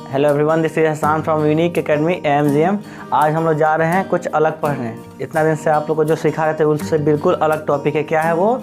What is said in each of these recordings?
Hello everyone, this is Hasan from Unique Academy AMGM। आज हम लोग जा रहे हैं कुछ अलग पढ़ने। इतना दिन से आप लोग को जो सिखा रहे थे उससे बिल्कुल अलग टॉपिक है। क्या है वो?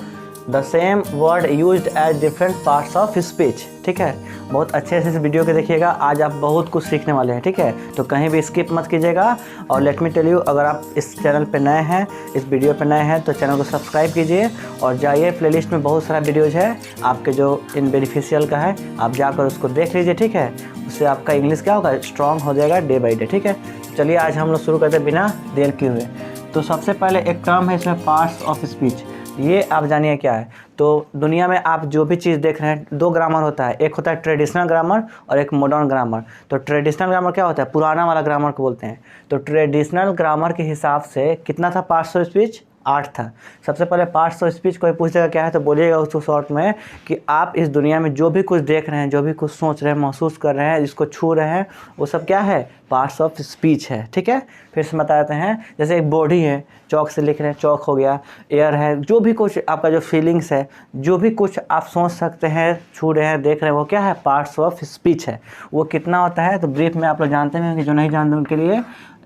The same word used as different parts of speech. ठीक है, बहुत अच्छे से इस वीडियो को देखिएगा। आज आप बहुत कुछ सीखने वाले हैं। ठीक है, तो कहीं भी स्किप मत कीजिएगा। और लेट मी टेल यू, अगर आप इस चैनल पे नए हैं, इस वीडियो पे नए हैं, तो चैनल को सब्सक्राइब कीजिए और जाइए प्लेलिस्ट में बहुत सारा वीडियोज़ है आपके जो इन बेनिफिशियल का है, आप जाकर उसको देख लीजिए। ठीक है, उससे आपका इंग्लिश क्या होगा, स्ट्रॉन्ग हो जाएगा डे बाई डे। ठीक है, चलिए आज हम लोग शुरू करते हैं बिना देर किए हुए। तो सबसे पहले एक टर्म है इसमें, पार्ट्स ऑफ स्पीच। ये आप जानिए क्या है। तो दुनिया में आप जो भी चीज़ देख रहे हैं, दो ग्रामर होता है। एक होता है ट्रेडिशनल ग्रामर और एक मॉडर्न ग्रामर। तो ट्रेडिशनल ग्रामर क्या होता है? पुराना वाला ग्रामर को बोलते हैं। तो ट्रेडिशनल ग्रामर के हिसाब से कितना था पार्ट्स ऑफ स्पीच? 8 था। सबसे पहले पार्ट्स ऑफ स्पीच कोई पूछेगा क्या है तो बोलिएगा उसको शॉर्ट में कि आप इस दुनिया में जो भी कुछ देख रहे हैं, जो भी कुछ सोच रहे हैं, महसूस कर रहे हैं, जिसको छू रहे हैं, वो सब क्या है? पार्ट्स ऑफ स्पीच है। ठीक है, फिर से बता देते हैं। जैसे एक बॉडी है, चौक से लिख रहे हैं, चौक हो गया। एयर है, जो भी कुछ आपका जो फीलिंग्स है, जो भी कुछ आप सोच सकते हैं, छू रहे हैं, देख रहे हैं, वो क्या है? पार्ट्स ऑफ स्पीच है। वो कितना होता है तो ब्रीफ में आप लोग जानते हैं कि जो नहीं जानते उनके लिए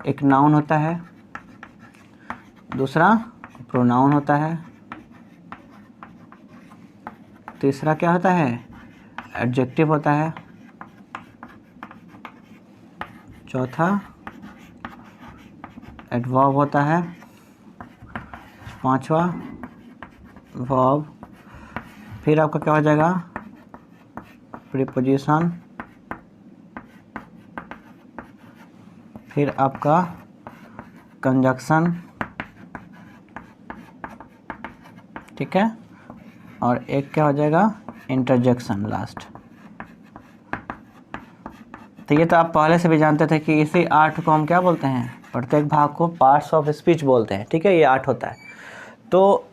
एक नाउन होता है, दूसरा प्रोनाउन होता है, तीसरा क्या होता है? एडजेक्टिव होता है, चौथा एडवर्ब होता है, पांचवा वर्ब, फिर आपका क्या हो जाएगा? प्रीपोजिशन, फिर आपका कंजक्शन। ठीक है, और एक क्या हो जाएगा? Interjection last. तो ये तो आप पहले से भी जानते थे कि इसी 8 को हम क्या बोलते हैं? प्रत्येक भाग को पार्ट्स ऑफ स्पीच बोलते हैं। ठीक है, ये 8 होता है। तो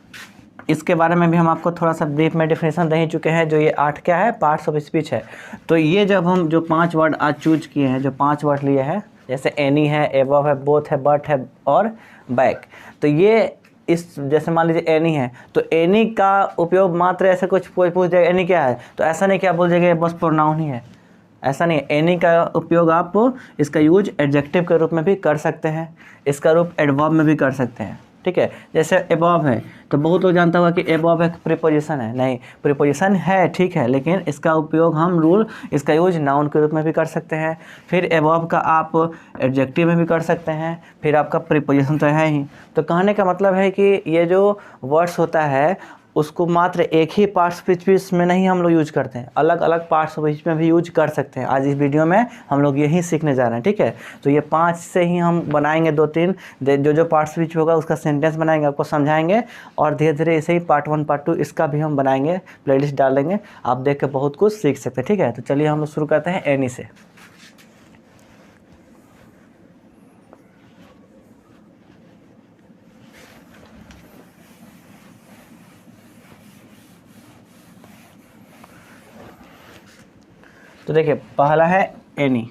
इसके बारे में भी हम आपको थोड़ा सा ब्रीफ में डिफिनेशन दे ही चुके हैं। जो ये 8 क्या है? पार्ट्स ऑफ स्पीच है। तो ये जब हम जो 5 वर्ड आज चूज किए हैं, जो 5 वर्ड लिए हैं, जैसे एनी है, एबव है, बोथ है, बट है और बैक। तो ये इस जैसे मान लीजिए एनी है, तो एनी का उपयोग मात्र ऐसे कुछ कोई पूछ जाएगा एनी क्या है, तो ऐसा नहीं क्या बोल जाएगा बस प्रोनाउन ही है, ऐसा नहीं है। एनी का उपयोग आप इसका यूज एडजेक्टिव के रूप में भी कर सकते हैं, इसका रूप एडवर्ब में भी कर सकते हैं। ठीक है, जैसे एबव है तो बहुत लोग जानता होगा कि एबव एक प्रीपोजिशन है। नहीं, प्रीपोजिशन है, ठीक है, लेकिन इसका उपयोग हम इसका यूज नाउन के रूप में भी कर सकते हैं। फिर एबव का आप एडजेक्टिव में भी कर सकते हैं। फिर आपका प्रीपोजिशन तो है ही। तो कहने का मतलब है कि ये जो वर्ड्स होता है उसको मात्र एक ही पार्ट्स ऑफ स्पीच में नहीं हम लोग यूज करते हैं, अलग अलग पार्ट्स ऑफ स्पीच में भी यूज कर सकते हैं। आज इस वीडियो में हम लोग यही सीखने जा रहे हैं। ठीक है, तो ये 5 से ही हम बनाएंगे 2-3 जो पार्ट्स ऑफ स्पीच होगा उसका सेंटेंस बनाएंगे, आपको समझाएंगे। और धीरे धीरे ऐसे ही पार्ट 1 पार्ट 2 इसका भी हम बनाएंगे, प्लेलिस्ट डाल देंगे, आप देख के बहुत कुछ सीख सकते हैं। ठीक है, तो चलिए हम लोग शुरू करते हैं एनी से। तो देखिए, पहला है एनी।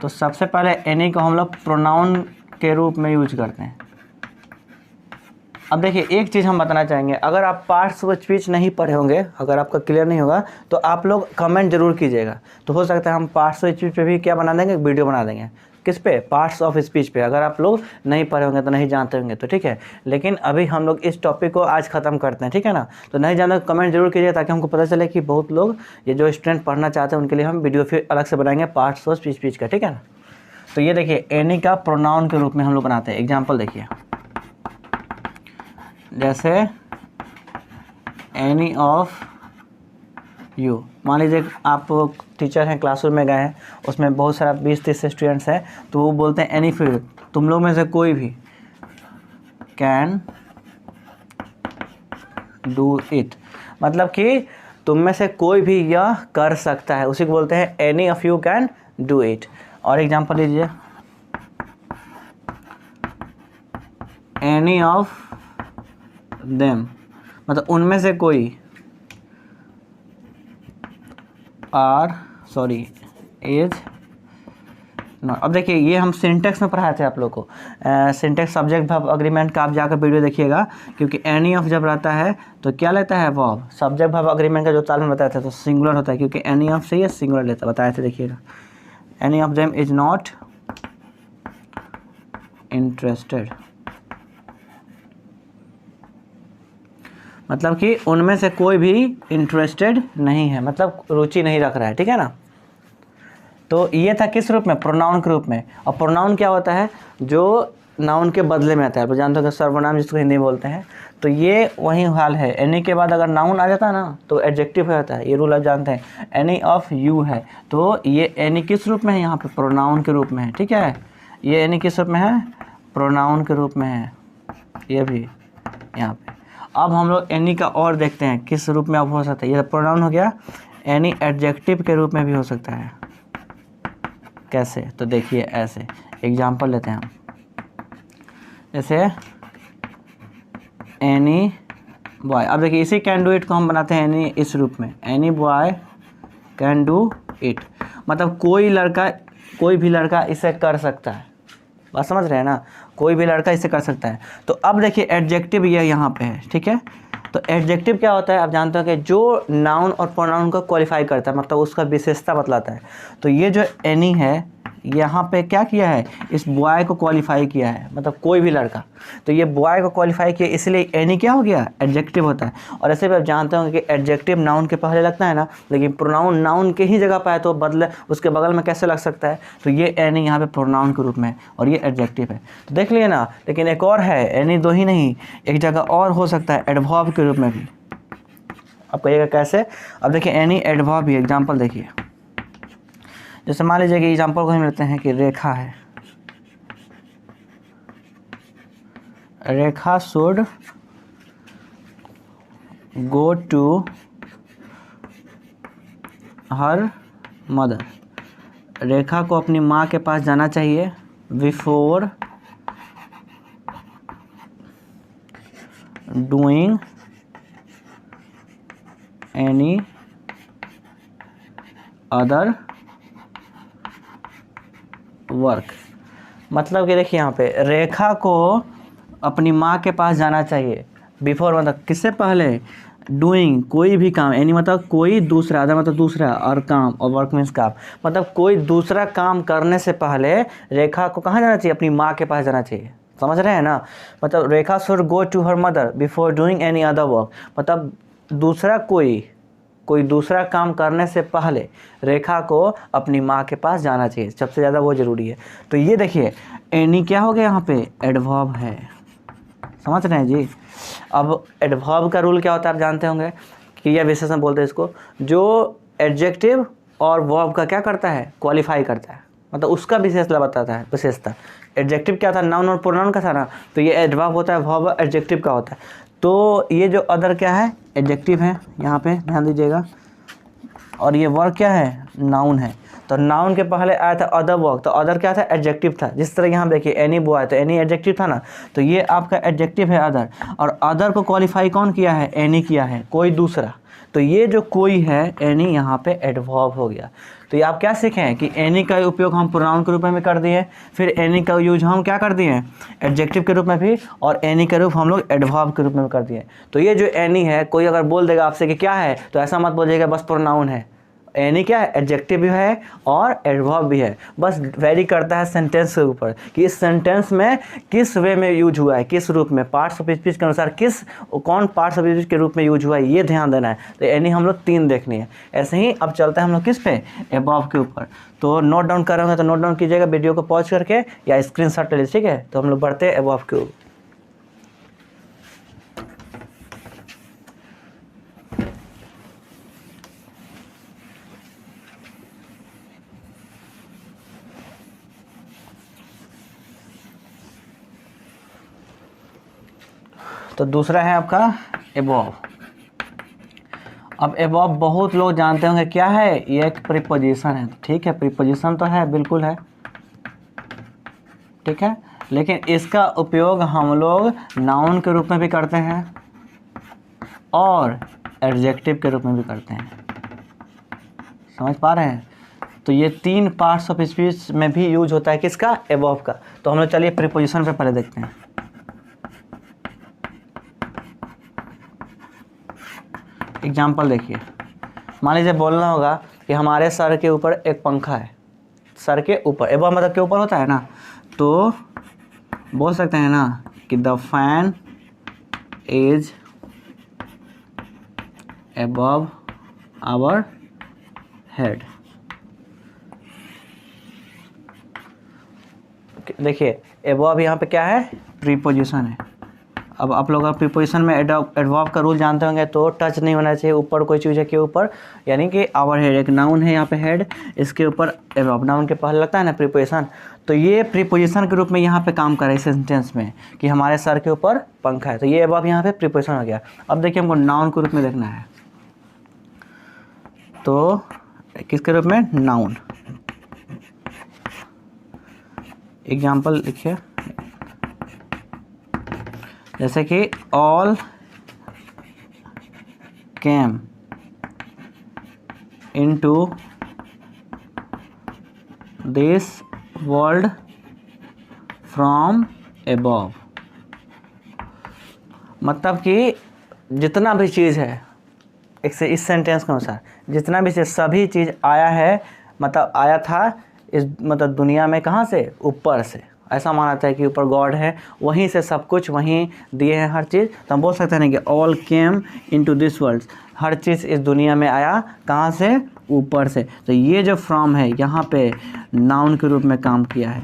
तो सबसे पहले एनी को हम लोग प्रोनाउन के रूप में यूज करते हैं। अब देखिए, एक चीज़ हम बताना चाहेंगे, अगर आप पार्ट्स ऑफ स्पीच नहीं पढ़े होंगे, अगर आपका क्लियर नहीं होगा तो आप लोग कमेंट जरूर कीजिएगा। तो हो सकता है हम पार्ट्स ऑफ स्पीच पे भी क्या बना देंगे, वीडियो बना देंगे। किस पे? पार्ट्स ऑफ स्पीच पे। अगर आप लोग नहीं पढ़े होंगे तो नहीं जानते होंगे तो ठीक है, लेकिन अभी हम लोग इस टॉपिक को आज ख़त्म करते हैं। ठीक है ना, तो नहीं जानते कमेंट जरूर कीजिए ताकि हमको पता चले कि बहुत लोग ये जो स्टूडेंट पढ़ना चाहते हैं उनके लिए हम वीडियो फिर अलग से बनाएंगे पार्ट्स ऑफ स्पीच का। ठीक है ना, तो ये देखिए एनी का प्रोनाउन के रूप में हम लोग बनाते हैं। एग्जाम्पल देखिए, जैसे एनी ऑफ यू। मान लीजिए आप टीचर हैं, क्लासरूम में गए हैं, उसमें बहुत सारा 20-30 स्टूडेंट्स हैं, तो वो बोलते हैं एनी फील्ड, तुम लोग में से कोई भी कैन डू इट, मतलब कि तुम में से कोई भी यह कर सकता है, उसी को बोलते हैं any of you can do it. और एग्जांपल लीजिए, एनी ऑफ देम, मतलब उनमें से कोई, इज अब देखिए ये हम सिंटेक्स में पढ़ाए थे आप लोग को, सिंटेक्स सब्जेक्ट वर्ब अग्रीमेंट का आप जाकर वीडियो देखिएगा, क्योंकि एनी ऑफ जब रहता है तो क्या लेता है वर्ब, सब्जेक्ट वर्ब अग्रीमेंट का जो ताल में बताया था तो सिंगुलर होता है, क्योंकि एनी ऑफ से ये सिंगुलर लेता बताए थे। देखिएगा any of them is not interested, मतलब कि उनमें से कोई भी इंटरेस्टेड नहीं है, मतलब रुचि नहीं रख रहा है, ठीक है ना। तो ये था किस रूप में, प्रोनाउन के रूप में। और प्रोनाउन क्या होता है, जो नाउन के बदले में आता है, आप जानते हो कि सर्वनाम जिसको हिंदी में बोलते हैं, तो ये वही हाल है। एनी के बाद अगर नाउन आ जाता है ना तो एडजेक्टिव हो जाता है, ये रूल आप जानते हैं। एनी ऑफ यू है तो ये एनी किस रूप में है, यहाँ पे प्रोनाउन के रूप में है, ठीक है। ये एनी किस रूप में है, प्रोनाउन के रूप में है, ये भी यहाँ पे। अब हम लोग एनी का और देखते हैं किस रूप में अब हो सकता है। ये प्रोनाउन हो गया, एनी एडजेक्टिव के रूप में भी हो सकता है। कैसे, तो देखिए ऐसे एग्जाम्पल लेते हैं हम, जैसे एनी बॉय। अब देखिए इसी कैन डू इट को हम बनाते हैं एनी इस रूप में, any boy can do it, मतलब कोई लड़का, कोई भी लड़का इसे कर सकता है। बात समझ रहे हैं ना, कोई भी लड़का इसे कर सकता है। तो अब देखिए एडजेक्टिव ये यहाँ पे है, ठीक है। तो एडजेक्टिव क्या होता है, आप जानते हो कि जो नाउन और प्रोनाउन को क्वालिफाई करता है, मतलब उसका विशेषता बतलाता है। तो ये जो एनी है यहाँ पे क्या किया है, इस बॉय को क्वालिफाई किया है, मतलब कोई भी लड़का। तो ये बॉय को क्वालिफाई किया, इसलिए एनी क्या हो गया, एडजेक्टिव होता है। और ऐसे भी आप जानते होंगे कि एडजेक्टिव नाउन के पहले लगता है ना, लेकिन प्रोनाउन नाउन के ही जगह पर है तो बदले उसके बगल में कैसे लग सकता है। तो ये एनी यहाँ पे प्रोनाउन के रूप में है और ये एडजेक्टिव है, तो देख लिए ना। लेकिन एक और है, एनी दो ही नहीं, एक जगह और हो सकता है एडवर्ब के रूप में भी। आप कहिएगा कैसे, अब देखिए एनी एडवर्ब भी, एग्जाम्पल देखिए। जैसे मान लीजिए कि एग्जाम्पल को हम लेते हैं कि रेखा है, Rekha should go to her mother, Rekha को अपनी माँ के पास जाना चाहिए before doing any other work. मतलब कि देखिए यहाँ पे रेखा को अपनी माँ के पास जाना चाहिए बिफोर, मतलब किससे पहले, डूइंग कोई भी काम, एनी मतलब कोई दूसरा, अदर मतलब दूसरा, और काम, और वर्क मीन्स काम, मतलब कोई दूसरा काम करने से पहले रेखा को कहाँ जाना चाहिए, अपनी माँ के पास जाना चाहिए। समझ रहे हैं ना, मतलब Rekha should go to her mother before doing any other work, मतलब दूसरा कोई दूसरा काम करने से पहले रेखा को अपनी माँ के पास जाना चाहिए, सबसे ज़्यादा वो ज़रूरी है। तो ये देखिए एनी क्या हो गया यहाँ पे, एडवर्ब है। समझ रहे हैं जी। अब एडवर्ब का रूल क्या होता है आप जानते होंगे कि यह विशेषण बोलते हैं इसको, जो एडजेक्टिव और वर्ब का क्या करता है, क्वालिफाई करता है, मतलब उसका विशेषता बताता है, विशेषता। एडजेक्टिव क्या था, नाउन और प्रोनाउन का था ना, तो ये एडवर्ब होता है, वर्ब एडजेक्टिव का होता है। तो ये जो अदर क्या है, एडजेक्टिव है, यहाँ पे ध्यान दीजिएगा। और ये वर्क क्या है, नाउन है। तो नाउन के पहले आया था अदर वर्क, तो अदर क्या था, एडजेक्टिव था। जिस तरह यहाँ देखिए एनी बॉय, तो एनी एडजेक्टिव था ना, तो ये आपका एडजेक्टिव है अदर। और अदर को क्वालिफाई कौन किया है, एनी किया है, कोई दूसरा। तो ये जो कोई है एनी यहाँ पे एडवर्ब हो गया। तो ये आप क्या सीखे हैं कि एनी का उपयोग हम प्रोनाउन के रूप में भी कर दिए, फिर एनी का यूज हम क्या कर दिए, एडजेक्टिव के रूप में भी, और एनी का रूप हम लोग एडवर्ब के रूप में भी कर दिए। तो ये जो एनी है, कोई अगर बोल देगा आपसे कि क्या है, तो ऐसा मत बोलिएगा बस प्रोनाउन है। एनी क्या है, एडजेक्टिव भी है और एडवर्ब भी है, बस वेरी करता है सेंटेंस के ऊपर कि इस सेंटेंस में किस वे में यूज हुआ है, किस रूप में, पार्ट्स ऑफ स्पीच के अनुसार कौन पार्ट्स ऑफ स्पीच के रूप में यूज हुआ है, ये ध्यान देना है। तो एनी हम लोग 3 देखनी है। ऐसे ही अब चलते हैं हम लोग किस पे, एबव के ऊपर। तो नोट डाउन कर रहे होंगे तो नोट डाउन कीजिएगा वीडियो को पॉज करके या स्क्रीनशॉट ले लीजिए, ठीक है। तो हम लोग बढ़ते हैं एबव के ऊपर। तो दूसरा है आपका एबव। अब एबव बहुत लोग जानते होंगे क्या है, ये एक प्रीपोजिशन है, ठीक है। प्रीपोजिशन तो है, बिल्कुल है, ठीक है। लेकिन इसका उपयोग हम लोग नाउन के रूप में भी करते हैं और एडजेक्टिव के रूप में भी करते हैं। समझ पा रहे हैं। तो ये 3 पार्ट्स ऑफ स्पीच में भी यूज होता है किसका, एबव का। तो हम लोग चलिए प्रीपोजिशन पे पहले देखते हैं। एग्जाम्पल देखिए, मान लीजिए बोलना होगा कि हमारे सर के ऊपर एक पंखा है, सर के ऊपर, एबव मतलब के ऊपर होता है ना, तो बोल सकते हैं ना कि the fan is above our head. देखिए एबव यहाँ पे क्या है, प्रीपोजिशन है। अब आप लोग प्रीपोजिशन में एडवर्ब का रूल जानते होंगे, तो टच नहीं होना चाहिए ऊपर कोई चीज़ के ऊपर, यानी कि आवर हेड एक नाउन है यहाँ पे हेड, इसके ऊपर एबव नाउन के पहले लगता है ना प्रीपोजिशन, तो ये प्रीपोजिशन के रूप में यहाँ पे काम करे इस सेंटेंस में कि हमारे सर के ऊपर पंखा है, तो ये एबव यहाँ पे प्रीपोजिशन हो गया। अब देखिए हमको नाउन के रूप में देखना है, तो किसके रूप में, नाउन। एग्जाम्पल लिखिए, जैसे कि all came into this world from above. मतलब कि जितना भी चीज़ है, इस सेंटेंस के अनुसार जितना भी चीज़, सभी चीज़ आया है, मतलब आया था इस मतलब दुनिया में कहाँ से, ऊपर से। ऐसा माना जाता है कि ऊपर गॉड है, वहीं से सब कुछ, वहीं दिए हैं हर चीज़। तो हम बोल सकते हैं कि all came into this world, हर चीज़ इस दुनिया में आया कहाँ से, ऊपर से। तो ये जो फ्रॉम है यहाँ पे नाउन के रूप में काम किया है,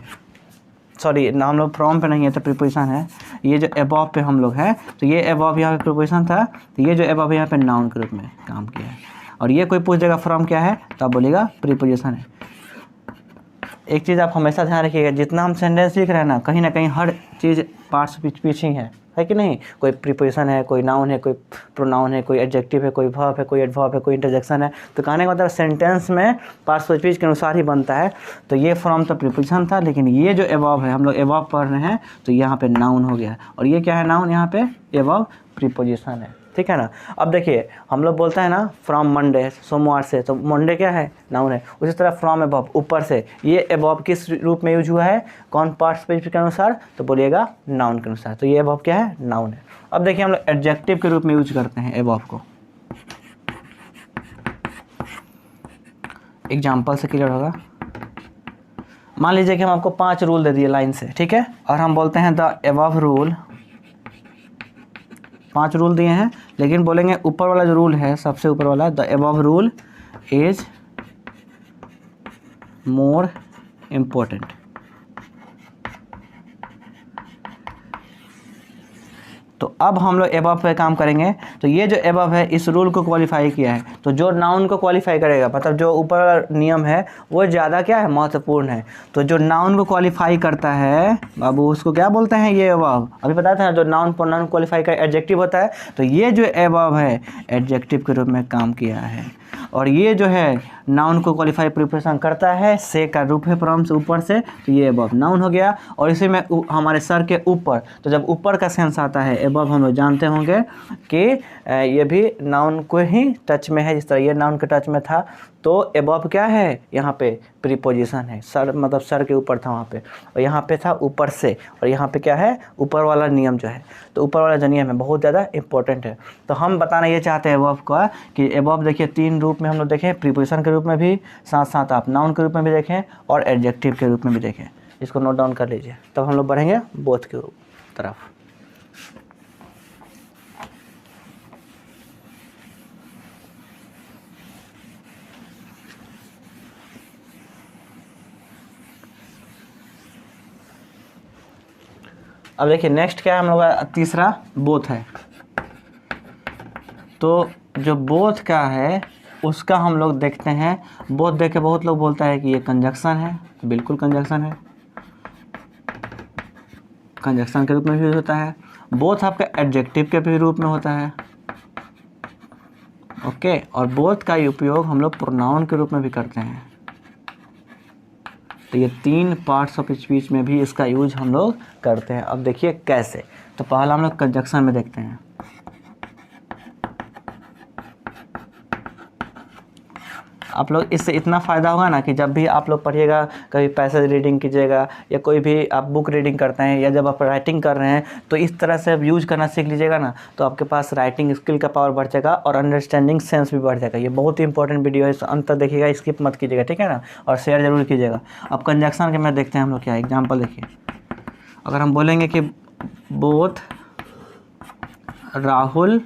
सॉरी हम लोग फ्रॉम पे नहीं है तो प्रीपोजिशन है। ये जो एबव पे हम लोग हैं, तो ये एबव यहाँ पे प्रीपोजिशन था, तो ये जो एबव यहाँ पे नाउन के रूप में काम किया है। और ये कोई पूछ देगा फ्रॉम क्या है, तो आप बोलिएगा प्रीपोजिशन है। एक चीज़ आप हमेशा ध्यान रखिएगा, जितना हम सेंटेंस लिख रहे हैं ना कहीं हर चीज़ पार्ट्स पीछे है कि नहीं। कोई प्रीपोजिशन है, कोई नाउन है, कोई प्रोनाउन है, कोई एडजेक्टिव है, कोई वर्ब है, कोई एडवर्ब है, कोई इंटरजेक्शन है। तो कहने का मतलब सेंटेंस में पार्ट्स ऑफ स्पीच के अनुसार ही बनता है। तो ये फ्रॉम तो प्रीपोजिशन था, लेकिन ये जो एबव है, हम लोग एबव पढ़ रहे हैं, तो यहाँ पे नाउन हो गया। और ये क्या है, नाउन, यहाँ पे एबव प्रीपोजिशन है, ठीक है ना। अब देखिए हम लोग बोलते हैं ना फ्रॉम मंडे, सोमवार से, तो मंडे क्या है, नाउन है। उसी तरह फ्रॉम एबव, ऊपर से, ये एबव किस रूप में यूज हुआ है, कौन पार्ट्स स्पीच के अनुसार, तो बोलिएगा नाउन के अनुसार। तो ये एबव क्या है, नाउन है। अब देखिए हम लोग एडजेक्टिव के रूप में यूज करते हैं एबव को। एग्जाम्पल से क्लियर होगा। मान लीजिए कि हम आपको 5 रूल दे दिए लाइन से, ठीक है, और हम बोलते हैं द एबव रूल, 5 रूल दिए हैं, लेकिन बोलेंगे ऊपर वाला जो रूल है, सबसे ऊपर वाला, the above rule is more important. तो अब हम लोग एबव पे काम करेंगे। तो ये जो एबव है, इस रूल को क्वालिफाई किया है, तो जो नाउन को क्वालिफाई करेगा, मतलब जो ऊपर वाला नियम है वो ज़्यादा क्या है, महत्वपूर्ण है। तो जो नाउन को क्वालिफाई करता है बाबू, उसको क्या बोलते हैं, ये एबव। अभी बताया था जो नाउन प्रोनाउन क्वालिफाई का एडजेक्टिव होता है, तो ये जो एबव है एडजेक्टिव के रूप में काम किया है। और ये जो है नाउन को क्वालिफाई प्रिपरेशन करता है, से का रूप है फ्रॉम से, ऊपर से, तो ये एबव नाउन हो गया। और इसी में हमारे सर के ऊपर, तो जब ऊपर का सेंस आता है एबव, हम लोग जानते होंगे कि ये भी नाउन को ही टच में है, जिस तरह ये नाउन के टच में था। तो एबव क्या है, यहाँ पे प्रीपोजिशन है, सर मतलब सर के ऊपर था वहाँ पे, और यहाँ पे था ऊपर से, और यहाँ पे क्या है, ऊपर वाला नियम जो है। तो ऊपर वाला जो नियम है बहुत ज़्यादा इंपॉर्टेंट है। तो हम बताना ये चाहते हैं एबव का कि एबव देखिए 3 रूप में हम लोग देखें, प्रीपोजिशन के रूप में भी, साथ साथ आप नाउन के रूप में भी देखें, और एडजेक्टिव के रूप में भी देखें। इसको नोट डाउन कर लीजिए, तब हम लोग बढ़ेंगे बोथ के तरफ। अब देखिए नेक्स्ट क्या है, हम लोग का तीसरा बोथ है। तो जो बोथ का है उसका हम लोग देखते हैं। बोथ देख के बहुत लोग बोलता है कि ये कंजक्शन है, बिल्कुल कंजक्शन है, कंजक्शन के रूप में भी यूज होता है। बोथ आपका एडजेक्टिव के भी रूप में होता है, ओके। और बोथ का उपयोग हम लोग प्रोनाउन के रूप में भी करते हैं। तो ये 3 पार्ट्स ऑफ स्पीच में भी इसका यूज हम लोग करते हैं। अब देखिए कैसे। तो पहला हम लोग कंजक्शन में देखते हैं। आप लोग इससे इतना फ़ायदा होगा ना कि जब भी आप लोग पढ़िएगा, कभी पैसेज रीडिंग कीजिएगा या कोई भी आप बुक रीडिंग करते हैं या जब आप राइटिंग कर रहे हैं, तो इस तरह से आप यूज़ करना सीख लीजिएगा ना, तो आपके पास राइटिंग स्किल का पावर बढ़ जाएगा और अंडरस्टैंडिंग सेंस भी बढ़ जाएगा। ये बहुत ही इंपॉर्टेंट वीडियो है, इस अंत तक देखिएगा, स्किप मत कीजिएगा, ठीक है ना, और शेयर जरूर कीजिएगा। अब कंजक्शन के में देखते हैं हम लोग क्या एग्जाम्पल। देखिए, अगर हम बोलेंगे कि बोथ राहुल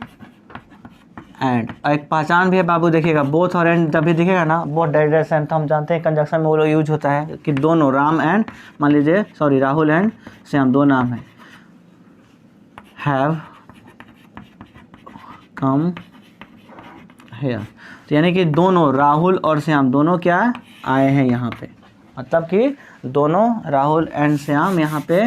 एंड, एक पहचान भी है बाबू, देखिएगा बोथ और एंड जब भी दिखेगा ना, बोथ डायरेक्ट सेंस, तो हम जानते हैं कंजक्शन में वो लोग यूज होता है कि दोनों, राम एंड, मान लीजिए सॉरी राहुल एंड श्याम, दो नाम है, हैव कम हेयर, तो यानी कि दोनों राहुल और श्याम दोनों क्या आए हैं यहाँ पे, मतलब कि दोनों राहुल एंड श्याम यहाँ पे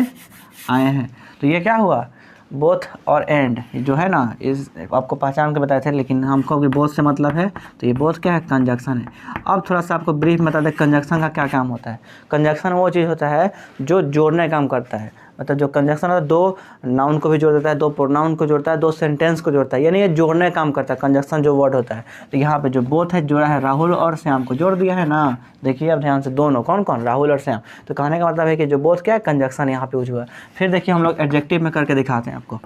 आए हैं। तो ये क्या हुआ, बोथ और एंड जो है ना, इस आपको पहचान के बताए थे, लेकिन हमको भी बोथ से मतलब है, तो ये बोथ क्या है, कंजक्शन है। अब थोड़ा सा आपको ब्रीफ बता दें कंजक्शन का क्या काम होता है। कंजक्शन वो चीज़ होता है जो जोड़ने का काम करता है, मतलब जो कंजक्शन होता है दो नाउन को भी जोड़ देता है, दो प्रोनाउन को जोड़ता है, दो सेंटेंस को जोड़ता है, यानी ये जोड़ने का काम करता है कंजक्शन जो वर्ड होता है। तो यहाँ पे जो बोथ है जोड़ा है, राहुल और श्याम को जोड़ दिया है ना, देखिए अब ध्यान से, दोनों कौन कौन, राहुल और श्याम। तो कहने का मतलब है कि जो बोथ क्या है, कंजक्शन यहाँ पे यूज हुआ है। फिर देखिए हम लोग एडजेक्टिव में करके दिखाते हैं आपको,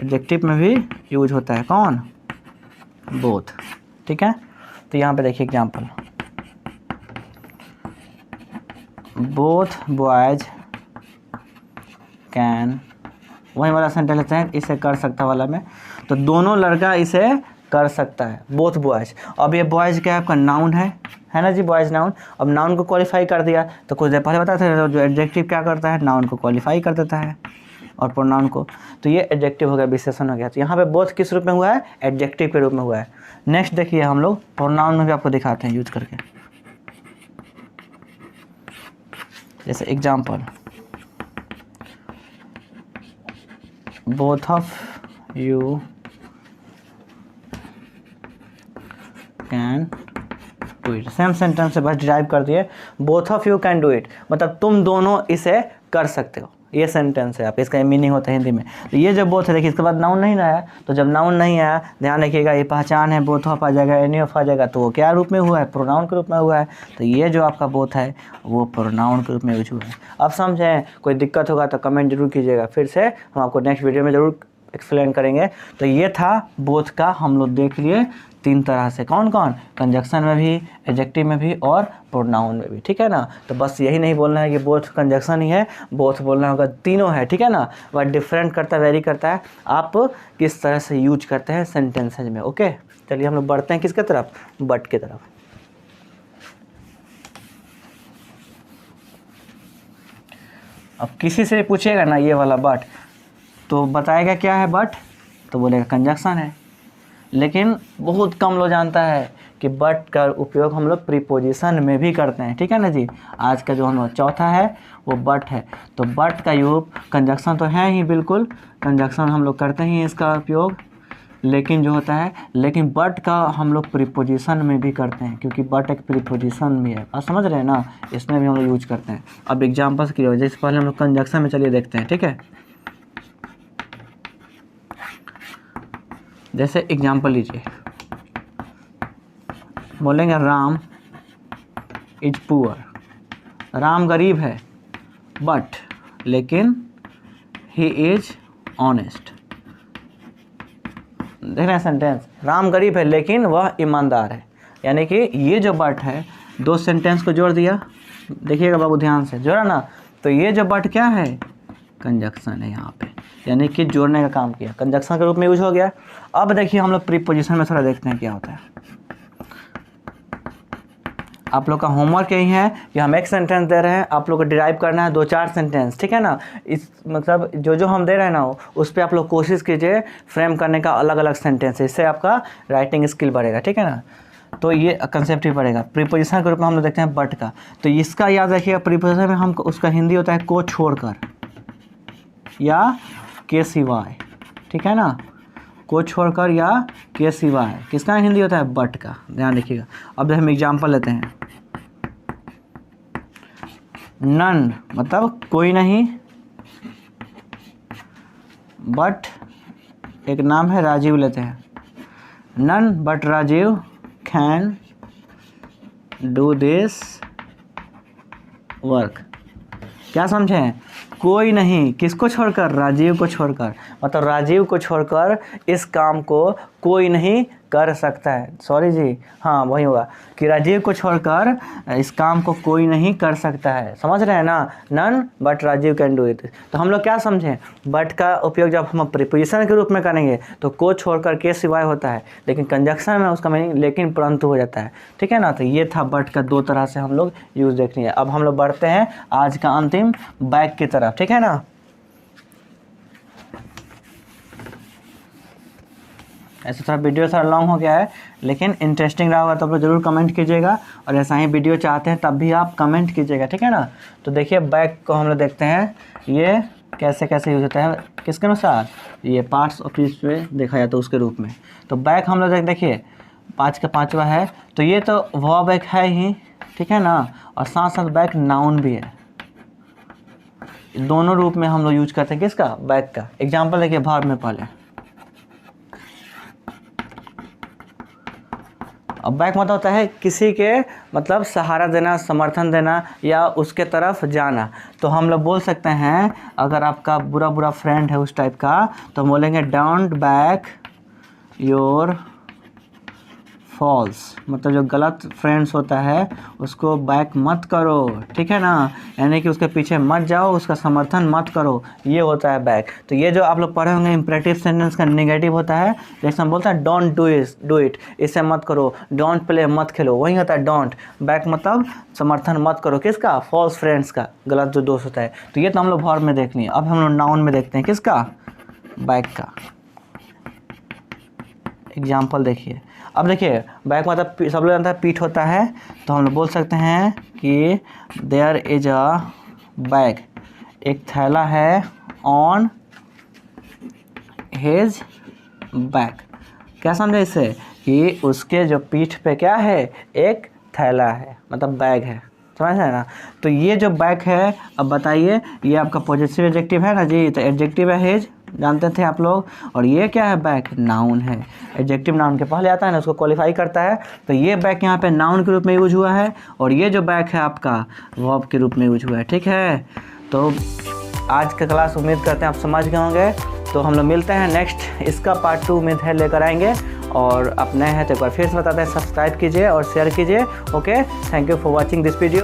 एडजेक्टिव में भी यूज होता है कौन, बोथ, ठीक है। तो यहाँ पे देखिए एग्जाम्पल, बोथ बॉयज कैन, वही वाला सेंटेंस लेते हैं, इसे कर सकता वाला में, तो दोनों लड़का इसे कर सकता है, बोथ बॉयज। अब ये बॉयज क्या है, आपका नाउन है ना जी, बॉयज नाउन। अब नाउन को क्वालिफाई कर दिया, तो कुछ देर पहले बताया था जो एडजेक्टिव क्या करता है, नाउन को क्वालिफाई कर देता है और प्रोनाउन को, तो ये एडजेक्टिव हो गया, विशेषण हो गया। तो यहाँ पे बोथ किस रूप में हुआ है, एडजेक्टिव के रूप में हुआ है। नेक्स्ट देखिए हम लोग प्रोनाउन में भी आपको दिखाते हैं यूज करके, जैसे example, both of you can do it, same sentence से बस डिराइव कर दिए, both of you can do it, मतलब तुम दोनों इसे कर सकते हो, ये सेंटेंस है, आप इसका मीनिंग होता है हिंदी में। तो ये जो बोथ है, देखिए इसके बाद नाउन नहीं आया, तो जब नाउन नहीं आया ध्यान रखिएगा, ये पहचान है, बोथ ऑफ आ जाएगा, एनी ऑफ आ जाएगा, तो वो क्या रूप में हुआ है, प्रोनाउन के रूप में हुआ है। तो ये जो आपका बोथ है वो प्रोनाउन के रूप में यूज हुआ है। अब समझें, कोई दिक्कत होगा तो कमेंट जरूर कीजिएगा, फिर से हम आपको नेक्स्ट वीडियो में ज़रूर एक्सप्लेन करेंगे। तो ये था बोथ का, हम लोग देख लिए तीन तरह से, कौन कौन, कंजक्शन में भी, एडजेक्टिव में भी और प्रोनाउन में भी, ठीक है ना। तो बस यही नहीं बोलना है कि बोथ कंजक्शन ही है, बोथ बोलना होगा तीनों है, ठीक है ना। वह डिफरेंट करता है, वेरी करता है, आप किस तरह से यूज करते हैं सेंटेंसेज में। ओके, चलिए हम लोग बढ़ते हैं किसके तरफ, बट की तरफ। अब किसी से पूछिएगा ना ये वाला बट, तो बताएगा क्या है बट, तो बोलेगा कंजक्शन है। लेकिन बहुत कम लोग जानता है कि बट का उपयोग हम लोग प्रीपोजिशन में भी करते हैं, ठीक है ना जी। आज का जो हम लोग चौथा है वो बट है। तो बट का यूज, कंजक्शन तो है ही, बिल्कुल कंजक्शन हम लोग करते ही इसका उपयोग, लेकिन जो होता है, लेकिन बट का हम लोग प्रीपोजिशन में भी करते हैं, क्योंकि बट एक प्रीपोजिशन भी है, आप समझ रहे हैं ना, इसमें भी हम लोग यूज करते हैं। अब एग्जाम्पल्स की वजह से पहले हम लोग कंजक्शन में चलिए देखते हैं, ठीक है। जैसे एग्जाम्पल लीजिए, बोलेंगे राम इज पुअर, राम गरीब है, बट लेकिन ही इज ऑनेस्ट। देख रहे हैं सेंटेंस, राम गरीब है लेकिन वह ईमानदार है, यानी कि ये जो बट है, दो सेंटेंस को जोड़ दिया, देखिएगा बाबू ध्यान से, जोड़ा ना, तो ये जो बट क्या है, कंजक्शन है यहाँ पे, यानी कि जोड़ने का काम किया, कंजक्शन के रूप में यूज हो गया। अब देखिए हम लोग प्रीपोजिशन में थोड़ा देखते हैं क्या होता है। आप लोग का होमवर्क यही है कि हम एक सेंटेंस दे रहे हैं, आप लोग को डिराइव करना है 2-4 सेंटेंस, ठीक है ना। इस मतलब जो हम दे रहे हैं ना, उस पर आप लोग कोशिश कीजिए फ्रेम करने का अलग अलग सेंटेंस, इससे आपका राइटिंग स्किल बढ़ेगा, ठीक है ना। तो ये कंसेप्ट ही पड़ेगा। प्रीपोजिशन के रूप में हम लोग देखते हैं बट का, तो इसका याद रखिएगा, प्रीपोजिशन में हम उसका हिंदी होता है को छोड़कर या के सिवाय, ठीक है ना, को छोड़कर या के सिवाय, किसका हिंदी होता है, बट का, ध्यान रखिएगा। अब हम एग्जाम्पल लेते हैं, नन मतलब कोई नहीं, बट एक नाम है राजीव लेते हैं, none but Rajeev can do this work. क्या समझें? कोई नहीं, किसको छोड़कर? राजीव को छोड़कर। मतलब राजीव को छोड़कर इस काम को कोई नहीं कर सकता है। सॉरी जी, हाँ वही होगा कि राजीव को छोड़कर इस काम को कोई नहीं कर सकता है। समझ रहे हैं ना? None but Rajeev can do it. तो हम लोग क्या समझें? बट का उपयोग जब हम प्रीपोजिशन के रूप में करेंगे तो को छोड़कर के सिवाय होता है, लेकिन कंजक्शन में उसका मीनिंग लेकिन परंतु हो जाता है। ठीक है ना? तो ये था बट का दो तरह से हम लोग यूज़ देखनी है। अब हम लोग बढ़ते हैं आज का अंतिम बैक की तरफ। ठीक है ना? ऐसा थोड़ा वीडियो थोड़ा लॉन्ग हो गया है, लेकिन इंटरेस्टिंग रहा होगा तो आप लोग ज़रूर कमेंट कीजिएगा, और ऐसा ही वीडियो चाहते हैं तब भी आप कमेंट कीजिएगा। ठीक है ना? तो देखिए बैक को हम लोग देखते हैं ये कैसे कैसे यूज़ होता है, किसके अनुसार? ये पार्ट्स ऑफ स्पीच में देखा जाता है उसके रूप में। तो बैक हम लोग देखिए 5 का 5वां है, तो ये तो वर्ब बैक है ही, ठीक है ना? और साथ साथ बैक नाउन भी है। दोनों रूप में हम लोग यूज करते हैं किसका? बैक का। एग्जाम्पल देखिए वर्ब में पहले। अब बैक मतलब होता है किसी के मतलब सहारा देना, समर्थन देना या उसके तरफ जाना। तो हम लोग बोल सकते हैं अगर आपका बुरा बुरा फ्रेंड है उस टाइप का, तो हम बोलेंगे डोंट बैक योर फॉल्स। मतलब जो गलत फ्रेंड्स होता है उसको बैक मत करो। ठीक है ना? यानी कि उसके पीछे मत जाओ, उसका समर्थन मत करो, ये होता है बैक। तो ये जो आप लोग पढ़े होंगे इंपरेटिव सेंटेंस का नेगेटिव होता है, जैसे हम बोलते हैं डोंट डू इट, इसे मत करो, डोंट प्ले मत खेलो, वही होता है डोंट। बैक मतलब समर्थन मत करो, किसका? फॉल्स फ्रेंड्स का, गलत जो दोस्त होता है। तो ये तो हम लोग वर्ब में देख लिए। अब हम लोग नाउन में देखते हैं किसका? बैक का। एग्जाम्पल देखिए। अब देखिए बैक मतलब सब लोग जानता है पीठ होता है, तो हम लोग बोल सकते हैं कि देयर इज अ बैग, एक थैला है, ऑन हिज बैक। क्या समझे इससे? कि उसके जो पीठ पे क्या है? एक थैला है, मतलब बैग है। समझ है ना? तो ये जो बैक है, अब बताइए ये आपका पॉजिटिव एडजेक्टिव है ना जी? तो एडजेक्टिव है हिज, जानते थे आप लोग। और ये क्या है? बैक नाउन है। एडजेक्टिव नाउन के पहले आता है ना, उसको क्वालिफाई करता है। तो ये बैक यहाँ पे नाउन के रूप में यूज हुआ है, और ये जो बैक है आपका वर्ब के रूप में यूज हुआ है। ठीक है? तो आज का क्लास उम्मीद करते हैं आप समझ गए होंगे। तो हम लोग मिलते हैं नेक्स्ट, इसका पार्ट 2 उम्मीद है लेकर आएंगे। और आप नए हैं तो एक बार फिर से बताते हैं सब्सक्राइब कीजिए और शेयर कीजिए। Okay, thank you for watching this video.